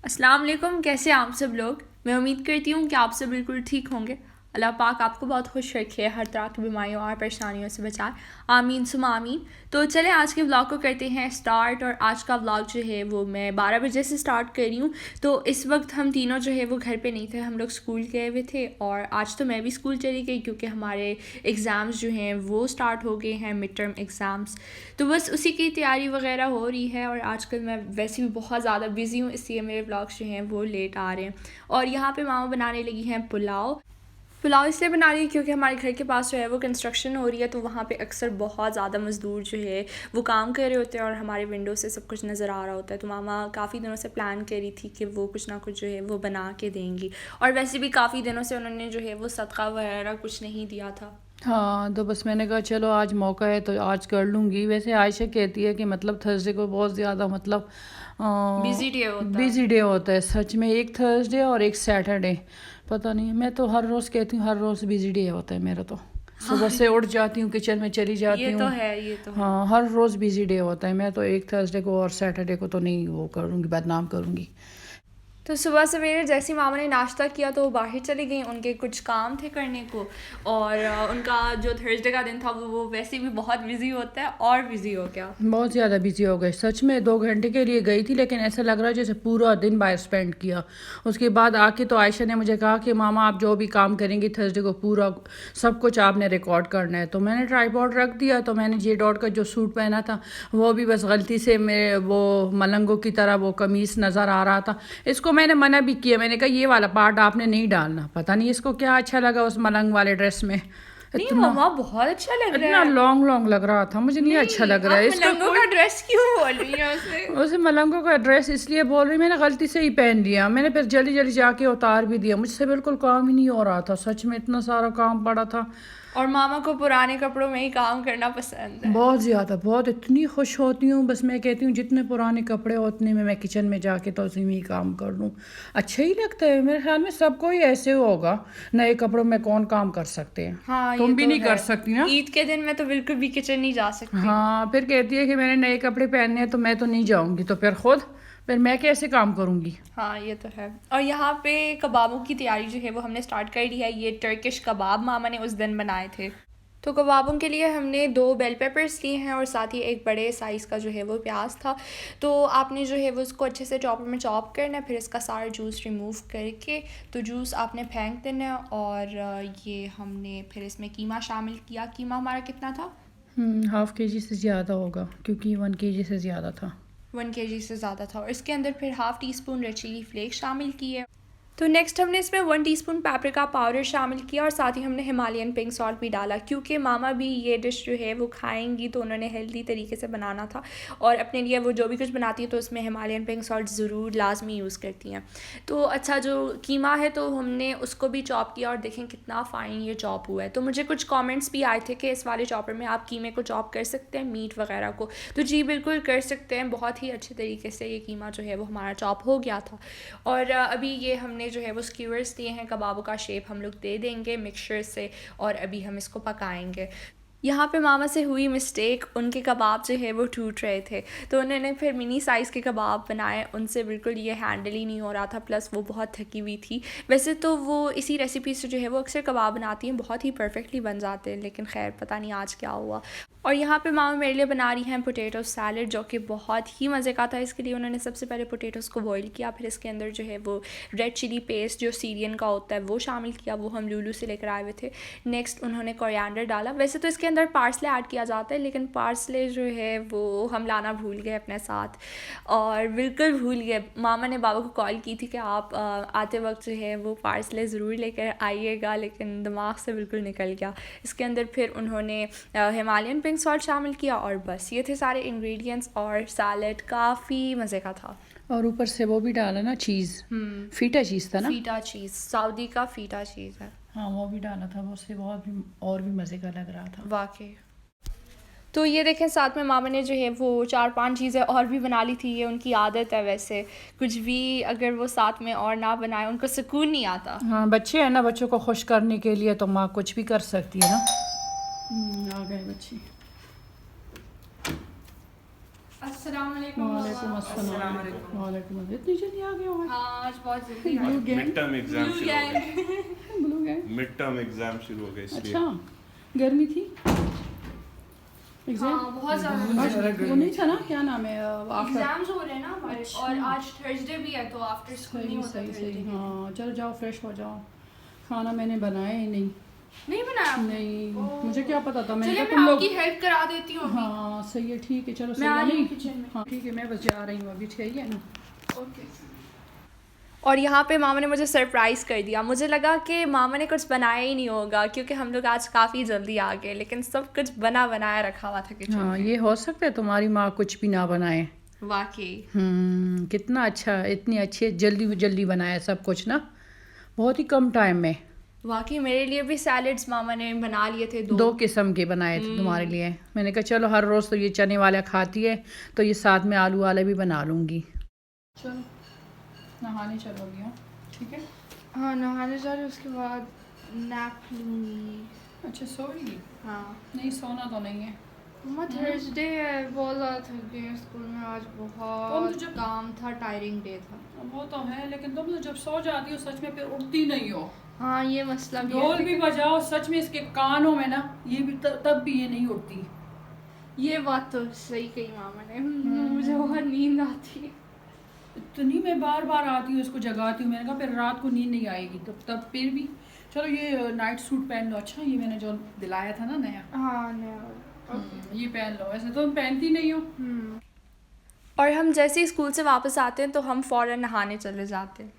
अस्सलाम वालेकुम, कैसे हैं आप सब लोग। मैं उम्मीद करती हूँ कि आप सब बिल्कुल ठीक होंगे। अल्लाह पाक आपको बहुत खुश रखे, हर तरह की बीमारियों और परेशानियों से बचाए, आमीन सुमा आमीन। तो चलें आज के व्लॉग को करते हैं स्टार्ट। और आज का व्लॉग जो है वो मैं 12 बजे से स्टार्ट कर रही हूँ। तो इस वक्त हम तीनों जो है वो घर पे नहीं थे, हम लोग स्कूल गए हुए थे। और आज तो मैं भी स्कूल चली गई क्योंकि हमारे एग्ज़ाम्स जो हैं वो स्टार्ट हो गए हैं, मिड टर्म एग्ज़ाम्स। तो बस उसी की तैयारी वगैरह हो रही है। और आजकल मैं वैसे भी बहुत ज़्यादा बिज़ी हूँ, इसलिए मेरे व्लॉग्स जो हैं वो लेट आ रहे हैं। और यहाँ पे मामा बनाने लगी हैं पुलाव। पुलाव इसलिए बना रही है क्योंकि हमारे घर के पास जो है वो कंस्ट्रक्शन हो रही है, तो वहाँ पे अक्सर बहुत ज़्यादा मज़दूर जो है वो काम कर रहे होते हैं और हमारे विंडो से सब कुछ नज़र आ रहा होता है। तो मामा काफ़ी दिनों से प्लान करी थी कि वो कुछ ना कुछ जो है वो बना के देंगी। और वैसे भी काफ़ी दिनों से उन्होंने जो है वो सदका वगैरह कुछ नहीं दिया था। हाँ, तो बस मैंने कहा चलो आज मौका है तो आज कर लूँगी। वैसे आयशा कहती है कि मतलब थर्सडे को बहुत ज़्यादा मतलब बिज़ी डे होता है। बिजी डे होता है सच में, एक थर्सडे और एक सैटरडे। पता नहीं, मैं तो हर रोज़ कहती हूँ हर रोज़ बिजी डे होता है मेरा। तो सुबह से उठ जाती हूँ, किचन में चली जाती ये तो हूँ। है, ये तो है। हाँ, हर रोज़ बिजी डे होता है। मैं तो एक थर्सडे को और सैटरडे को तो नहीं वो करूँगी, बदनाम करूँगी। तो सुबह सवेरे जैसे ही मामा ने नाश्ता किया तो वो बाहर चली गई, उनके कुछ काम थे करने को। और उनका जो थर्सडे का दिन था वो वैसे भी बहुत बिजी होता है, और बिजी हो गया। बहुत ज़्यादा बिजी हो गए सच में। 2 घंटे के लिए गई थी लेकिन ऐसा लग रहा है जैसे पूरा दिन बाहर स्पेंड किया। उसके बाद आके तो आयशा ने मुझे कहा कि मामा आप जो भी काम करेंगी थर्सडे को पूरा सब कुछ आपने रिकॉर्ड करना है। तो मैंने ट्राइपॉड रख दिया। तो मैंने जे डॉट का जो सूट पहना था वो भी बस गलती से मेरे वो मलंगों की तरह वो कमीज़ नज़र आ रहा था। इसको मैंने मना भी किया, मैंने कहा ये वाला पार्ट आपने नहीं डालना। पता नहीं इसको क्या अच्छा लगा उस मलंग वाले ड्रेस में। नहीं इतना मामा, बहुत अच्छा लग रहा इतना है। लॉन्ग लॉन्ग लग रहा था, मुझे नहीं अच्छा नहीं, लग रहा आप है इसका मलंगों कोई। का ड्रेस क्यों बोल रही हैं उसे। उसे मलंगों का ड्रेस इसलिए बोल रही, मैंने गलती से ही पहन लिया। मैंने फिर जल्दी जल्दी जाके उतार भी दिया, मुझसे बिल्कुल काम ही नहीं हो रहा था सच में, इतना सारा काम पड़ा था। और मामा को पुराने कपड़ों में ही काम करना पसंद है। बहुत ज़्यादा, बहुत इतनी खुश होती हूँ बस। मैं कहती हूँ जितने पुराने कपड़े हो उतने में मैं किचन में जाके तो उसी में ही काम कर लूँ। अच्छा ही लगता है, मेरे ख्याल में सबको ही ऐसे होगा। नए कपड़ों में कौन काम कर सकते हैं। हाँ ये तुम भी तो नहीं है। कर सकती ना। ईद के दिन मैं तो बिल्कुल भी किचन नहीं जा सकती। हाँ, फिर कहती है कि मैंने नए कपड़े पहनने हैं तो मैं तो नहीं जाऊँगी। तो फिर मैं कैसे काम करूँगी। हाँ ये तो है। और यहाँ पे कबाबों की तैयारी जो है वो हमने स्टार्ट कर दी है। ये टर्किश कबाब मामा ने उस दिन बनाए थे। तो कबाबों के लिए हमने 2 बेल पेपर्स लिए हैं और साथ ही एक बड़े साइज़ का जो है वो प्याज था। तो आपने जो है वो उसको अच्छे से चॉपर में चॉप करना है, फिर इसका सारा जूस रिमूव करके तो जूस आपने फेंक देना है। और ये हमने फिर इसमें कीमा शामिल किया। कीमा हमारा कितना था? हाफ के जी से ज़्यादा होगा क्योंकि 1 kg से ज़्यादा था। 1 kg से ज़्यादा था। और इसके अंदर फिर half teaspoon red chilli flakes शामिल किए। तो नेक्स्ट हमने इसमें 1 टीस्पून पेपरिका पाउडर शामिल किया और साथ ही हमने हिमालयन पिंक सॉल्ट भी डाला क्योंकि मामा भी ये डिश जो है वो खाएंगी, तो उन्होंने हेल्दी तरीके से बनाना था। और अपने लिए वो जो भी कुछ बनाती है तो उसमें हिमालयन पिंक सॉल्ट ज़रूर लाजमी यूज़ करती हैं। तो अच्छा, जो कीमा है तो हमने उसको भी चॉप किया और देखें कितना फ़ाइन ये चॉप हुआ है। तो मुझे कुछ कॉमेंट्स भी आए थे कि इस वाले चॉपर में आप कीमे को चॉप कर सकते हैं, मीट वगैरह को। तो जी बिल्कुल कर सकते हैं, बहुत ही अच्छे तरीके से ये कीमा जो है वो हमारा चॉप हो गया था। और अभी ये हमने जो है वो स्क्यूअर्स दिए हैं, कबाबों का शेप हम लोग दे देंगे मिक्सचर से और अभी हम इसको पकाएंगे। यहाँ पे मामा से हुई मिस्टेक, उनके कबाब जो है वो टूट रहे थे तो उन्होंने फिर मिनी साइज़ के कबाब बनाए। उनसे बिल्कुल ये हैंडल ही नहीं हो रहा था, प्लस वो बहुत थकी हुई थी। वैसे तो वो इसी रेसिपी से जो है वो अक्सर कबाब बनाती हैं, बहुत ही परफेक्टली बन जाते हैं, लेकिन खैर पता नहीं आज क्या हुआ। और यहाँ पे मामा मेरे लिए बना रही हैं पोटैटो सैलड, जो कि बहुत ही मज़े का था। इसके लिए उन्होंने सबसे पहले पोटैटोज़ को बॉईल किया, फिर इसके अंदर जो है वो रेड चिली पेस्ट जो सीरियन का होता है वो शामिल किया, वो हम लूलू से लेकर आए हुए थे। नेक्स्ट उन्होंने कोरिएंडर डाला। वैसे तो इसके अंदर पार्सले ऐड किया जाता है, लेकिन पार्सले जो है वो हम लाना भूल गए अपने साथ, और बिल्कुल भूल गए। मामा ने बाबा को कॉल की थी कि आप आते वक्त जो है वो पार्सले ज़रूर लेकर आइएगा, लेकिन दिमाग से बिल्कुल निकल गया। इसके अंदर फिर उन्होंने हिमालयन पिंक सॉल्ट शामिल किया और बस ये थे सारे इंग्रेडिएंट्स और सैलड काफ़ी मज़े का था। और ऊपर से वो भी डाला ना, चीज़, फीटा चीज़ था ना। फीटा चीज़, सऊदी का फीटा चीज़ है। हाँ, वो भी डाला था, वो उससे बहुत भी और भी मज़े का लग रहा था वाकई। तो ये देखें साथ में मामा ने जो है वो 4-5 चीज़ें और भी बना ली थी। ये उनकी आदत है, वैसे कुछ भी अगर वो साथ में और ना बनाए उनको सुकून नहीं आता। हाँ, बच्चे हैं ना, बच्चों को खुश करने के लिए तो माँ कुछ भी कर सकती है ना। आ गए बच्चे। अस्सलाम वालेकुम। वालेकुम अस्सलाम। वालेकुम अस्सलाम। इतनी जल्दी आ गए हो? हाँ आज बहुत जल्दी blue gang. Mid term exam शुरू हो गए। Blue gang. Mid term exam शुरू हो गए इसलिए। अच्छा, गर्मी थी एग्जाम? हाँ बहुत ज़्यादा वो नहीं था ना, क्या नाम है, आफ्टर। एग्जाम्स हो रहे हैं ना हमारे, और आज थर्सडे भी है तो आफ्टर स्कूल नहीं होता सही सही Thursday। हाँ, चलो जाओ फ्रेश हो जाओ। खाना मैंने बनाया ही नहीं। नहीं बनाया नहीं, मुझे क्या पता था, मैंने चलिए कहा मैं तुम आपकी लोग। हेल्प करा देती हूँ। हाँ सही है, ठीक है, चलो मैं सही आ है। रही हूँ नहीं किचन में। हाँ ठीक है, मैं बस जा रही हूँ अभी, ठीक है ना। ओके। और यहाँ पे मामा ने मुझे सरप्राइज़ कर दिया। मुझे लगा कि मामा ने कुछ बनाया ही नहीं होगा क्योंकि हम लोग आज काफ़ी जल्दी आ गए, लेकिन सब कुछ बना बनाया रखा हुआ था किचन हाँ, में। ये हो सकता है तुम्हारी माँ कुछ भी ना बनाए। वाकई कितना अच्छा, इतनी अच्छी जल्दी जल्दी बनाया सब कुछ ना, बहुत ही कम टाइम में। वाकई मेरे लिए भी सैलड्स मामा ने बना लिए थे दो किस्म के बनाए थे तुम्हारे लिए। मैंने कहा चलो हर रोज़ तो ये चने वाला खाती है तो ये साथ में आलू वाला भी बना लूँगी। चलो नहाने चलोगी? हाँ ठीक है। हाँ नहाने जा रही, उसके बाद नैप लूँगी। अच्छा सोएगी? हाँ नहीं सोना तो नहीं है। मम्मा थर्सडे है, बहुत ज़्यादा थक गई हूँ स्कूल में, आज बहुत जब- काम था, टायरिंग डे था। वो तो है, लेकिन तुम तो जब सो जाती हो सच में फिर उठती नहीं हो। हाँ ये मसला भी ढोल है। भी बजाओ सच में इसके कानों में ना, ये भी तब भी ये नहीं उठती। ये बात तो सही कही मामा ने। मुझे बहुत नींद आती है। इतनी मैं बार बार आती हूँ इसको जगाती हूँ, मैंने कहा फिर रात को नींद नहीं आएगी, तब फिर भी चलो ये नाइट सूट पहन लो। अच्छा ये मैंने जो दिलाया था ना नया, हाँ नहीं ये पहन लो, ऐसे तो तुम पहनती नहीं हो। और हम जैसे ही स्कूल से वापस आते हैं तो हम फ़ौरन नहाने चले जाते हैं।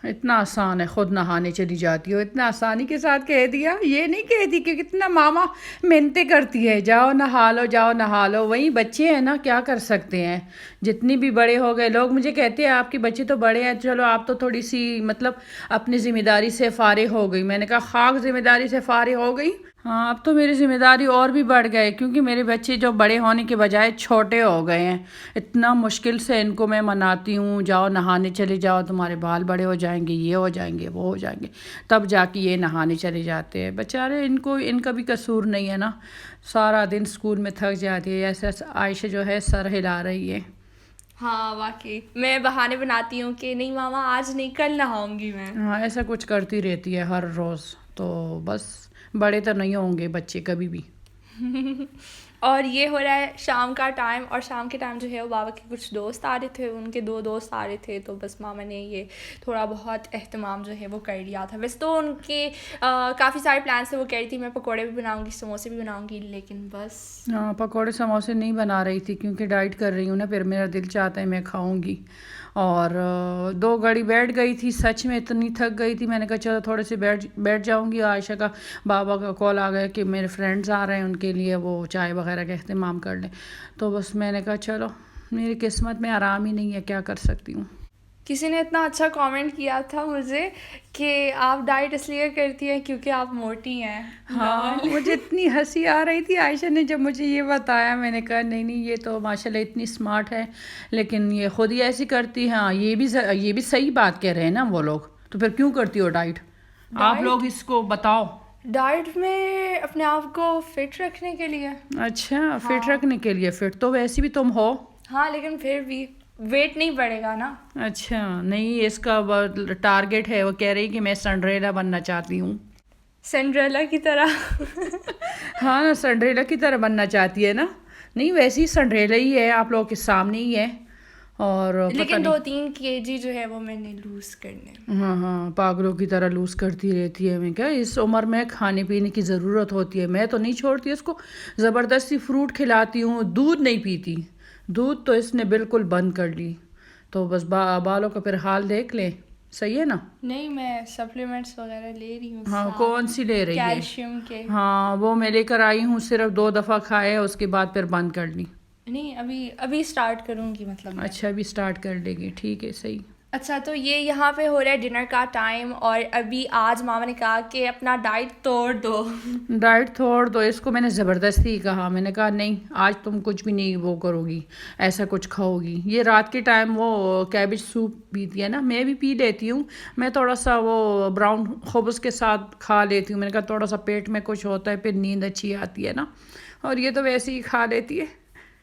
इतना आसान है, खुद नहाने चली जाती हो, इतना आसानी के साथ कह दिया। ये नहीं कहती कि कितना मामा मिन्नतें करती है, जाओ नहा लो जाओ नहा लो। वही बच्चे हैं ना, क्या कर सकते हैं, जितनी भी बड़े हो गए। लोग मुझे कहते हैं आपके बच्चे तो बड़े हैं, चलो आप तो थोड़ी सी मतलब अपनी ज़िम्मेदारी से फारिग हो गई। मैंने कहा खाक ज़िम्मेदारी से फारिग हो गई? हाँ अब तो मेरी ज़िम्मेदारी और भी बढ़ गए, क्योंकि मेरे बच्चे जो बड़े होने के बजाय छोटे हो गए हैं। इतना मुश्किल से इनको मैं मनाती हूँ, जाओ नहाने चले जाओ, तुम्हारे बाल बड़े हो जाएंगे, ये हो जाएंगे वो हो जाएंगे, तब जाके ये नहाने चले जाते हैं। बेचारे इनको, इनका भी कसूर नहीं है ना, सारा दिन स्कूल में थक जाती है। ऐसे आयशा जो है सर हिला रही है। हाँ वाकई मैं बहाने बनाती हूँ कि नहीं मामा आज नहीं, कल नहाऊंगी मैं। हाँ ऐसा कुछ करती रहती है हर रोज़, तो बस बड़े तो नहीं होंगे बच्चे कभी भी। और ये हो रहा है शाम का टाइम, और शाम के टाइम जो है वो बाबा के कुछ दोस्त आ रहे थे, उनके 2 दोस्त आ रहे थे, तो बस मामा ने ये थोड़ा बहुत एहतमाम जो है वो कर लिया था। वैसे तो उनके काफ़ी सारे प्लान्स थे, वो कह रही थी मैं पकोड़े भी बनाऊंगी, समोसे भी बनाऊंगी, लेकिन बस हाँ पकोड़े समोसे नहीं बना रही थी क्योंकि डाइट कर रही हूँ ना, फिर मेरा दिल चाहता है मैं खाऊंगी। और 2 घड़ी बैठ गई थी, सच में इतनी थक गई थी, मैंने कहा चलो थोड़े से बैठ जाऊंगी। आयशा का बाबा का कॉल आ गया कि मेरे फ्रेंड्स आ रहे हैं, उनके लिए वो चाय वगैरह का अहतमाम कर लें, तो बस मैंने कहा चलो, मेरी किस्मत में आराम ही नहीं है, क्या कर सकती हूँ। किसी ने इतना अच्छा कमेंट किया था मुझे कि आप डाइट इसलिए करती हैं क्योंकि आप मोटी हैं। हाँ मुझे इतनी हंसी आ रही थी आयशा ने जब मुझे ये बताया। मैंने कहा नहीं नहीं, ये तो माशाल्लाह इतनी स्मार्ट है, लेकिन ये खुद ही ऐसी करती है। हाँ ये भी सही बात कह रहे हैं ना वो लोग। तो फिर क्यों करती हो डाइट? आप लोग इसको बताओ। डाइट में अपने आप को फिट रखने के लिए। अच्छा फिट रखने के लिए? फिट तो वैसे भी तुम हो। हाँ लेकिन फिर भी वेट नहीं बढ़ेगा ना। अच्छा नहीं, इसका टारगेट है, वो कह रही कि मैं सिंड्रेला बनना चाहती हूँ। सिंड्रेला की तरह। हाँ ना, सिंड्रेला की तरह बनना चाहती है ना। नहीं वैसे ही सिंड्रेला ही है, आप लोगों के सामने ही है। और लेकिन 2-3 kg जो है वो मैंने लूज करने। हाँ पागलों की तरह लूज करती रहती है। मैं क्या, इस उम्र में खाने पीने की ज़रूरत होती है। मैं तो नहीं छोड़ती इसको, ज़बरदस्ती फ्रूट खिलाती हूँ, दूध नहीं पीती, दूध तो इसने बिल्कुल बंद कर ली। तो बस बालों का फिर हाल देख ले, सही है ना। नहीं मैं सप्लीमेंट्स वगैरह ले रही हूँ। हाँ कौन सी ले रही है? कैल्शियम के। हाँ वो मैं लेकर आई हूँ, सिर्फ 2 दफ़ा खाए, उसके बाद फिर बंद कर ली। नहीं अभी स्टार्ट करूँगी मतलब मैं। अच्छा अभी स्टार्ट कर लेगी, ठीक है सही। अच्छा तो ये यहाँ पे हो रहा है डिनर का टाइम, और अभी आज मामा ने कहा कि अपना डाइट तोड़ दो। डाइट तोड़ दो, इसको मैंने ज़बरदस्ती कहा। मैंने कहा नहीं आज तुम कुछ भी नहीं वो करोगी, ऐसा कुछ खाओगी। ये रात के टाइम वो कैबेज सूप पीती है ना, मैं भी पी लेती हूँ। मैं थोड़ा सा वो ब्राउन खुब्ज़ के साथ खा लेती हूँ। मैंने कहा थोड़ा सा पेट में कुछ होता है, फिर नींद अच्छी आती है ना। और ये तो वैसे ही खा लेती है।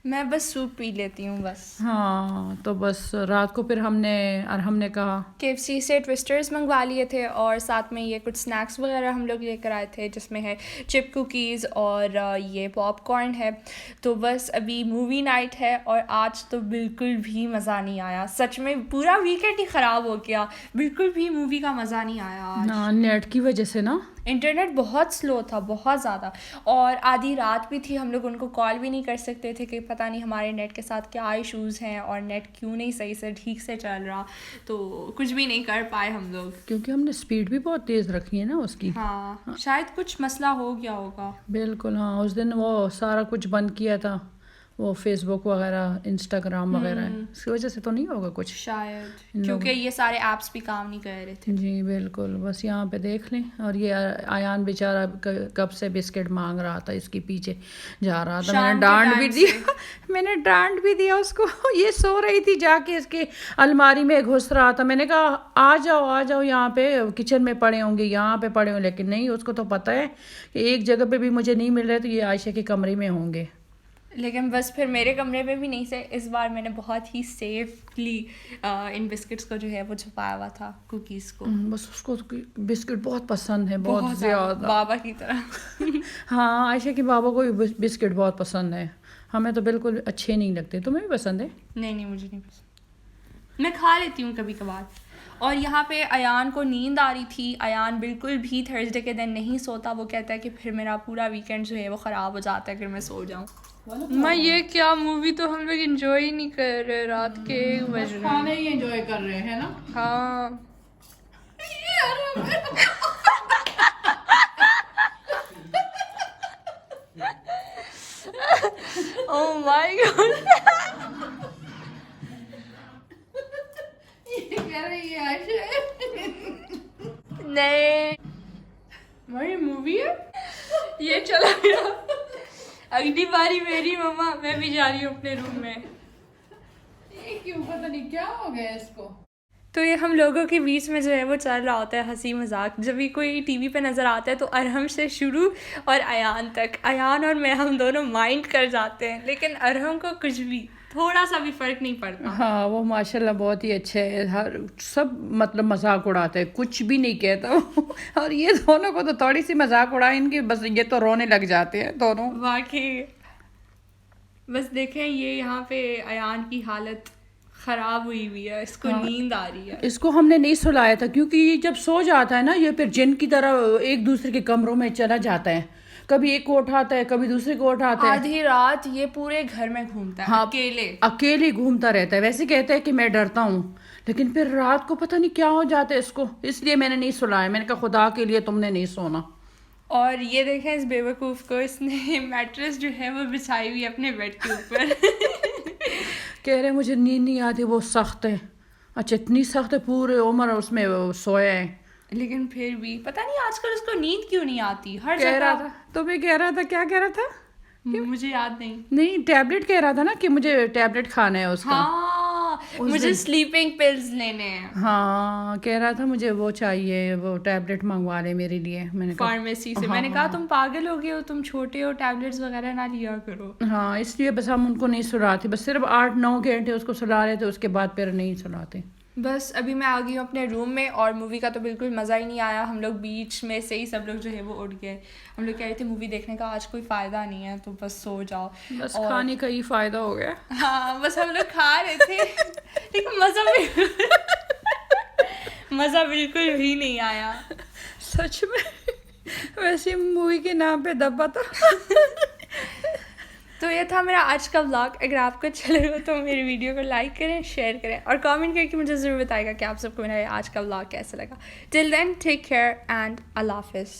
میں بس سوپ پی لیتی ہوں بس. ہاں تو بس رات کو پھر ہم نے کہا KFC سے ٹوسٹرز منگوا لیے تھے اور ساتھ میں یہ کچھ سنیکس وغیرہ ہم لوگ لے کر آئے تھے جس میں ہے چپ کوکیز اور یہ پاپ کارن ہے. تو بس ابھی مووی نائٹ ہے اور آج تو بالکل بھی مزہ نہیں آیا, سچ میں پورا ویکینڈ ہی خراب ہو گیا, بالکل بھی مووی کا مزہ نہیں آیا آج. ہاں نیٹ کی وجہ سے نا انٹرنیٹ بہت سلو تھا, بہت زیادہ, اور آدھی رات بھی تھی, ہم لوگ ان کو کال بھی نہیں کر سکتے تھے کہ پتہ نہیں ہمارے نیٹ کے ساتھ کیا ایشوز ہیں اور نیٹ کیوں نہیں صحیح سے ٹھیک سے چل رہا, تو کچھ بھی نہیں کر پائے ہم لوگ کیونکہ ہم نے اسپیڈ بھی بہت تیز رکھی ہے نا اس کی. ہاں شاید کچھ مسئلہ ہو گیا ہوگا. بالکل ہاں, اس دن وہ سارا کچھ بند کیا تھا, وہ فیس بک وغیرہ انسٹاگرام وغیرہ, اس کی وجہ سے تو نہیں ہوگا کچھ شاید, کیونکہ یہ سارے ایپس بھی کام نہیں کر رہے تھے. جی بالکل, بس یہاں پہ دیکھ لیں. اور یہ ایان بیچارہ کب سے بسکٹ مانگ رہا تھا, اس کے پیچھے جا رہا تھا, میں نے ڈانٹ بھی دیا اس کو. یہ سو رہی تھی جا کے اس کے الماری میں گھس رہا تھا, میں نے کہا آ جاؤ یہاں پہ کچن میں پڑے ہوں گے, یہاں پہ پڑے ہوں, لیکن نہیں, اس کو تو پتہ ہے کہ ایک جگہ پہ بھی مجھے نہیں مل رہے تو یہ عائشہ کے کمرے میں ہوں گے. لیکن بس پھر میرے کمرے میں بھی نہیں سے, اس بار میں نے بہت ہی سیفلی ان بسکٹس کو جو ہے وہ چھپایا ہوا تھا, کوکیز کو. بس اس کو بسکٹ بہت پسند ہے, بہت زیادہ, بابا کی طرح. ہاں عائشہ کے بابا کو بھی بسکٹ بہت پسند ہے, ہمیں تو بالکل اچھے نہیں لگتے. تمہیں بھی پسند ہے؟ نہیں مجھے نہیں پسند, میں کھا لیتی ہوں کبھی کبھار. اور یہاں پہ ایان کو نیند آ رہی تھی, ایان بالکل بھی تھرسڈے کے دن نہیں سوتا, وہ کہتا ہے کہ پھر میرا پورا ویکینڈ جو ہے وہ خراب ہو جاتا ہے اگر میں سو جاؤں. میں یہ کیا مووی تو ہم لوگ انجوائے ہی نہیں کر رہے, رات کے 1 بج رہے, کھانے ہی انجوائے کر رہے ہیں نا. ہاں oh my god نہیں ہماری مووی ہے یہ چلا گیا. اگلی باری میری مما, میں بھی جا رہی ہوں اپنے روم میں. یہ کیوں پتہ نہیں کیا ہو گیا اس کو. تو یہ ہم لوگوں کے بیچ میں جو ہے وہ چل رہا ہوتا ہے ہنسی مذاق. جب بھی کوئی ٹی وی پہ نظر آتا ہے تو ارحم سے شروع اور ایان تک, ایان اور میں ہم دونوں مائنڈ کر جاتے ہیں, لیکن ارحم کو کچھ بھی تھوڑا سا بھی فرق نہیں پڑتا. ہاں وہ ماشاءاللہ بہت ہی اچھے ہے, ہر سب مطلب مذاق اڑاتے, کچھ بھی نہیں کہتا. اور یہ دونوں کو تو تھوڑی سی مذاق اڑائے ان کی, بس یہ تو رونے لگ جاتے ہیں دونوں. واقعی بس دیکھیں یہ یہاں پہ ایان کی حالت خراب ہوئی ہے, اس کو نیند آ رہی ہے. اس کو ہم نے نہیں سلایا تھا کیونکہ یہ جب سو جاتا ہے نا یہ پھر جن کی طرح ایک دوسرے کے کمروں میں چلا جاتا ہے, کبھی ایک کو اٹھاتا ہے کبھی دوسرے کو اٹھاتا ہے. آدھی رات یہ پورے گھر میں گھومتا ہے, اکیلے گھومتا رہتا ہے. ویسے کہتا ہے کہ میں ڈرتا ہوں, لیکن پھر رات کو پتہ نہیں کیا ہو جاتا ہے اس کو, اس لیے میں نے نہیں سلایا. میں نے کہا خدا کے لیے تم نے نہیں سونا. اور یہ دیکھیں اس بیوقوف کو, اس نے میٹرس جو ہے وہ بچھائی ہوئی اپنے بیڈ کے اوپر. کہہ رہے مجھے نیند نہیں آتی, وہ سخت ہے. اچھا اتنی سخت ہے, پورے عمر اس میں سویا ہے. لیکن پھر بھی پتہ نہیں آج کل اس کو نیند کیوں نہیں آتی. ہر کہہ رہا جگہ تھا, تمہیں کہہ رہا تھا, کیا کہہ رہا تھا, مجھے یاد نہیں ٹیبلٹ کہہ رہا تھا نا کہ مجھے ٹیبلٹ کھانا ہے اس کا. ہاں مجھے سلیپنگ پلز لینے ہیں. ہاں کہہ رہا تھا مجھے وہ چاہیے, وہ ٹیبلٹ منگوا لے میرے لیے. میں نے فارمیسی سے. میں نے کہا تم پاگل ہو گئے ہو, تم چھوٹے ہو, ٹیبلٹس وغیرہ نہ لیا کرو. ہاں اس لیے بس ہم ان کو نہیں سلاتے, بس صرف 8-9 گھنٹے اس کو سلا رہے تھے, اس کے بعد پھر نہیں سلاتے. بس ابھی میں آ گئی ہوں اپنے روم میں, اور مووی کا تو بالکل مزہ ہی نہیں آیا. ہم لوگ بیچ میں سے ہی سب لوگ جو ہے وہ اٹھ گئے. ہم لوگ کہہ رہے تھے مووی دیکھنے کا آج کوئی فائدہ نہیں ہے, تو بس سو جاؤ. بس کھانے کا ہی فائدہ ہو گیا. ہاں بس ہم لوگ کھا رہے تھے لیکن مزہ بالکل بھی نہیں آیا سچ میں. ویسے مووی کے نام پہ دبا تھا. تو یہ تھا میرا آج کا ولاگ. اگر آپ کو اچھا لگا تو میری ویڈیو کو لائک کریں, شیئر کریں, اور کامنٹ کر کے مجھے ضرور بتائے گا کہ آپ سب کو میرا آج کا ولاگ کیسا لگا. ٹل دین ٹیک کیئر اینڈ اللہ حافظ.